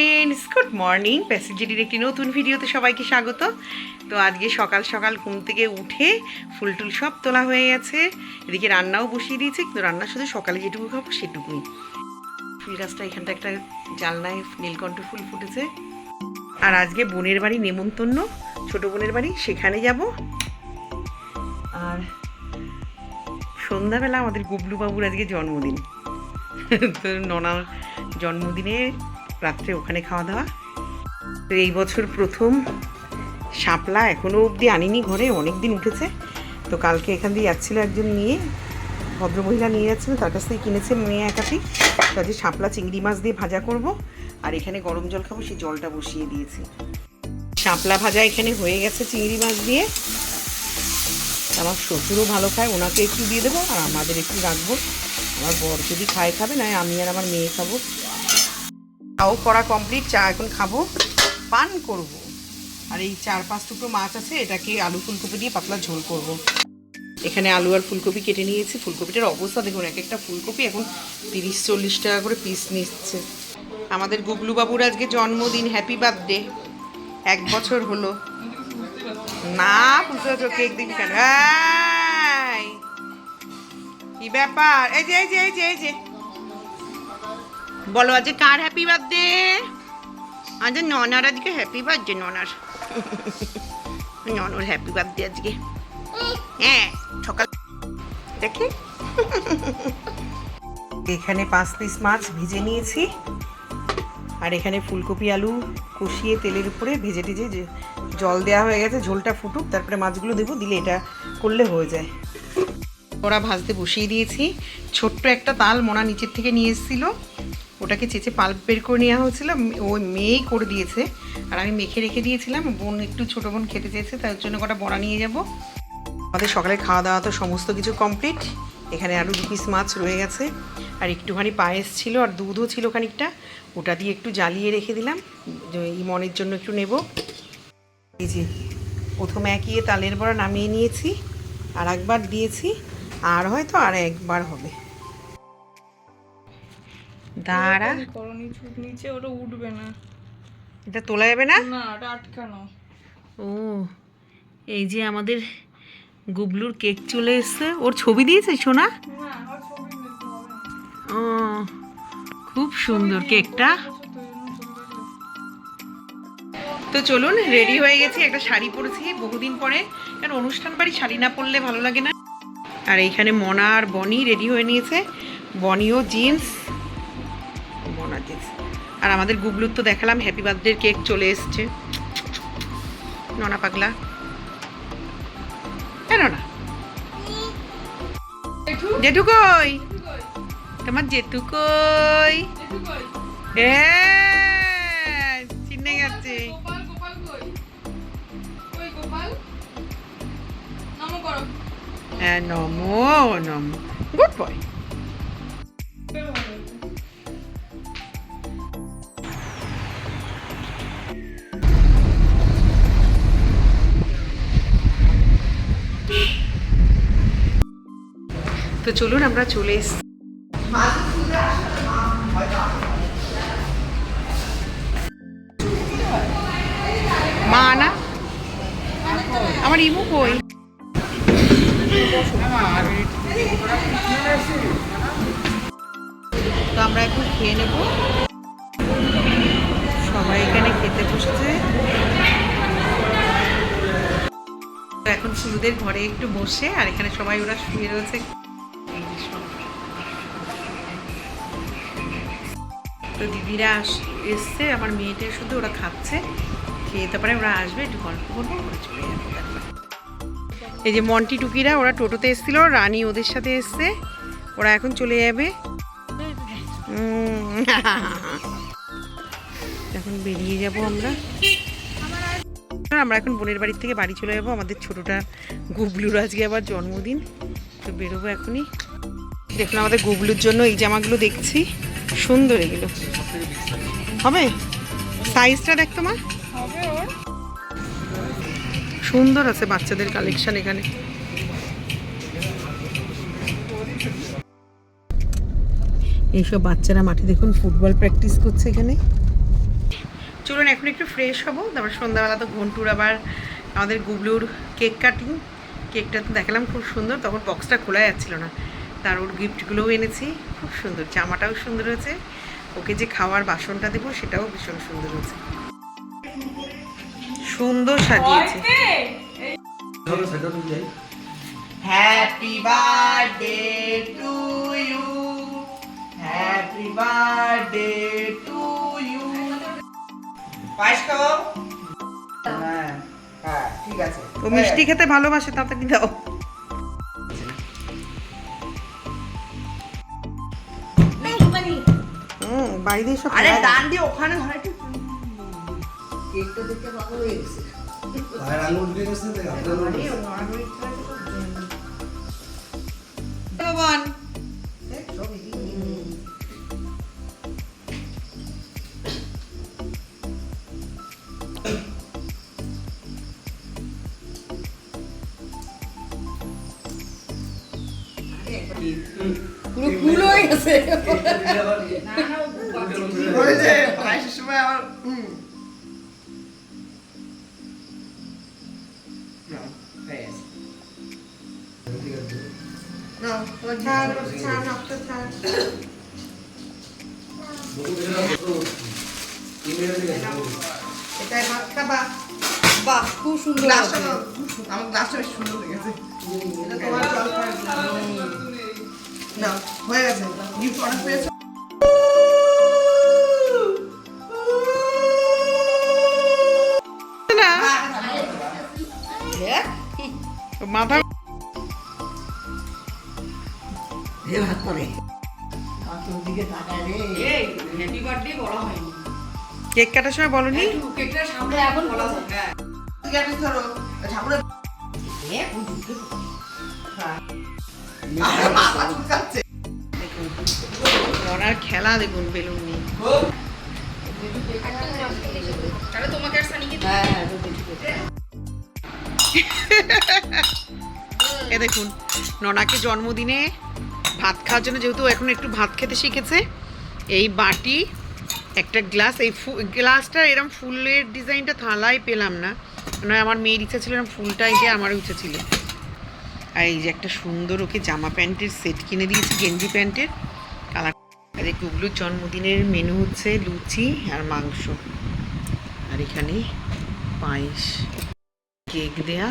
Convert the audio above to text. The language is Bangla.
Friends, good morning. প্যাসেঞ্জারির একটি নতুন ভিডিওতে সবাইকে স্বাগত। তো আজকে সকাল সকাল ঘুম থেকে উঠে ফুল টুল সব তোলা হয়ে গেছে। এদিকে রান্নাও বসিয়ে দিয়েছে, কিন্তু রান্না শুধু সকালে যেটুকু খাবো সেটুকুই। ফুল গাছটা এখানটা একটা জানলায় নীলকণ্ঠ ফুল ফুটেছে। আর আজকে বোনের বাড়ি নেমন্তন্ন, ছোটো বোনের বাড়ি, সেখানে যাব। আর সন্ধ্যাবেলা আমাদের গুবলু বাবুর আজকে জন্মদিন। তো ননার জন্মদিনে রাত্রে ওখানে খাওয়া দাওয়া। তো এই বছর প্রথম শাপলা, এখনও অবধি আনিনি ঘরে, অনেক দিন উঠেছে। তো কালকে এখান দিয়ে যাচ্ছিলো একজন নিয়ে, ভদ্রমহিলা নিয়ে যাচ্ছিলো, তার কাছ থেকে কিনেছে মেয়ে একাটি। তো আজকে শাপলা চিংড়ি মাছ দিয়ে ভাজা করব, আর এখানে গরম জল খাবো, সেই জলটা বসিয়ে দিয়েছি। শাপলা ভাজা এখানে হয়ে গেছে চিংড়ি মাছ দিয়ে। আমার শ্বশুরও ভালো খায়, ওনাকে একটু দিয়ে দেবো আর আমাদের একটু রাখবো। আমার বর যদি খায় খাবে, নয় আমি আর আমার মেয়ে খাবো। তাও করা কমপ্লিট, চা এখন খাবো, পান করব। আর এই 4-5 টুকরো মাছ আছে, এটাকে আলু ফুলকপি দিয়ে পাতলা ঝোল করব। এখানে আলু আর ফুলকপি কেটে নিয়েছি। ফুলকপিটার অবস্থা দেখুন, এক একটা ফুলকপি এখন 30-40 টাকা করে পিস নিচ্ছে। আমাদের গুবলু বাবুর আজকে জন্মদিন, হ্যাপি বার্থডে। 1 বছর হলো না। বুঝতে কেক দিবি কেন? কি ব্যাপার? এই যে এই যে এই যে এই যে বলো আজকে কার হ্যাপি বার্থডে? আজ ননার আজকে হ্যাপি বার্থডে। ননর হ্যাপি বার্থডে আজকে। হ্যাঁ, সকাল দেখি। এখানে 5 পিস মাছ ভেজে নিয়েছি, আর এখানে ফুলকপি আলু কষিয়ে তেলের উপরে ভেজে টেজে জল দেওয়া হয়ে গেছে। ঝোলটা ফুটুক, তারপরে মাছগুলো দেবো, দিলে এটা করলে হয়ে যায়। ওরা ভাজতে বসিয়ে দিয়েছি। ছোট্ট একটা তাল মোনা নিচের থেকে নিয়ে এসেছিলো, ওটাকে চেঁচে পাল্প বের করে নেওয়া হয়েছিল। ওই মেয়েই করে দিয়েছে, আর আমি মেখে রেখে দিয়েছিলাম। বোন একটু, ছোটো বোন খেতে চেয়েছে, তার জন্য কটা বড়া নিয়ে যাব। আমাদের সকালে খাওয়া দাওয়া তো সমস্ত কিছু কমপ্লিট। এখানে আরও 2 পিস মাছ রয়ে গেছে, আর একটুখানি পায়েস ছিল, আর দুধও ছিল খানিকটা, ওটা দিয়ে একটু জ্বালিয়ে রেখে দিলাম, ইমনের জন্য একটু নেব। এই যে প্রথমে একিয়ে তালের বড়া নামিয়ে নিয়েছি, আর একবার দিয়েছি, আর হয়তো আর একবার হবে। দাঁড়া, নিচে ওটা উঠবে না, এটা তোলা যাবে না, না ওটা আটকানো। ও, এই যে আমাদের গুবলুর কেক চলে এসছে। ওর ছবি দিয়েছে সোনা? ও, খুব সুন্দর কেকটা। তো চলুন, রেডি হয়ে গেছি। একটা শাড়ি পরেছি বহুদিন পরে, কারণ অনুষ্ঠান বাড়ি শাড়ি না পরলে ভালো লাগে না। আর এইখানে মনা আর বনি রেডি হয়ে নিয়েছে। বনিও জিন্স, মনা জিন্স। আর আমাদের গুবলুর তো দেখালাম হ্যাপি বার্থডে কেক চলে এসছে। ননা পাগলা, কেন না? জেঠু কই? তোমার জেঠু কই? চিনে গেছে। হ্যাঁ, নমো নমো, গুড বয়। তো চলুন, আমরা চলে এসেছি। মা না, আমার ইমু কই? তো আমরা এখন খেয়ে নেব। সবাই এখানে খেতে বসেছে। তো এখন শিশুদের ঘরে একটু বসে, আর এখানে সবাই ওরা শুয়ে রয়েছে। তো দিদিরা এসছে, আমার মেয়েটা শুধু, ওরা খাচ্ছে, খেয়ে তারপরে ওরা আসবে, একটু গল্প করবো, ওরা চলে যাবে। এই যে মন্টি টুকিরা, ওরা টোটোতে এসেছিল, রানী ওদের সাথে এসছে, ওরা এখন চলে যাবে। এখন বেরিয়ে যাব আমরা। আমরা এখন বোনের বাড়ির থেকে বাড়ি চলে যাবো। আমাদের ছোটোটা গুবলুর আজকে আবার জন্মদিন, তো বেরোবো এখনই। দেখুন, আমাদের গুবলুর জন্য এই জামাগুলো দেখছি, সুন্দর এগুলো হবে। সাইজটা দেখতো মা, সুন্দর আছে বাচ্চাদের কালেকশন এখানে। এইসব বাচ্চারা মাঠে দেখুন ফুটবল প্র্যাকটিস করছে এখানে। চলুন এখন একটু ফ্রেশ হবো, তারপর সন্ধ্যাবেলা তো ঘন্টুর আবার আমাদের গুবলুর কেক কাটিং। কেকটা তো দেখালাম খুব সুন্দর, তখন বক্সটা খোলা যাচ্ছিল না। তার ওর গিফটগুলোও এনেছি, খুব সুন্দর, জামাটাও সুন্দর হয়েছে। ওকে যে খাওয়ার বাসনটা দেবো সেটাও ভীষণ সুন্দর হয়েছে, সুন্দর সাজিয়েছে। Happy birthday to you, happy birthday to you. পায়েস খাও। হ্যাঁ হ্যাঁ ঠিক আছে। ও মিষ্টি খেতে ভালোবাসে, তাড়াতাড়ি দাও। বাইরে সব আরে ডান দিয়ে ওখানে ঘরে কেকটা দেখতে ভালো হয়ে গেছে। আর আঙুল দিয়ে গেছে দেখ আপনারা আরে নড়ানড়ি করে তো ভগবান দেখ সব পুরো ফুল হয়ে গেছে। না না ওই যে পায়েসের সময় আমার এটাই ভাত খাবা। বাহ খুব সুন্দর, আমার গ্লাসটা বেশ সুন্দর লেগেছে। এটা তোমার জলখাবার না হয়ে গেছে, গিফট অর্ডার পেয়েছো। মাথা ভাত করে কেক কাটার সময় বলনি কেকটার সামনে এখন বলা ওনার খেলা দেখুন বেলুন নিয়ে। এ দেখুন ননাকে জন্মদিনে ভাত খাওয়ার জন্য, যেহেতু এখন একটু ভাত খেতে শিখেছে, এই বাটি একটা গ্লাস, এই গ্লাসটার এরকম ফুলের ডিজাইনটা থালায় পেলাম না, নয় আমার মেয়ের ইচ্ছা ছিল এরকম ফুলটাই যে আমারও ইচ্ছা ছিল। আর এই যে একটা সুন্দর ওকে জামা প্যান্টের সেট কিনে দিয়েছি, গেঞ্জি প্যান্টের কালার। আর এই গুবলুর জন্মদিনের মেনু হচ্ছে লুচি আর মাংস, আর এখানে পায়েস, কেক দেয়া,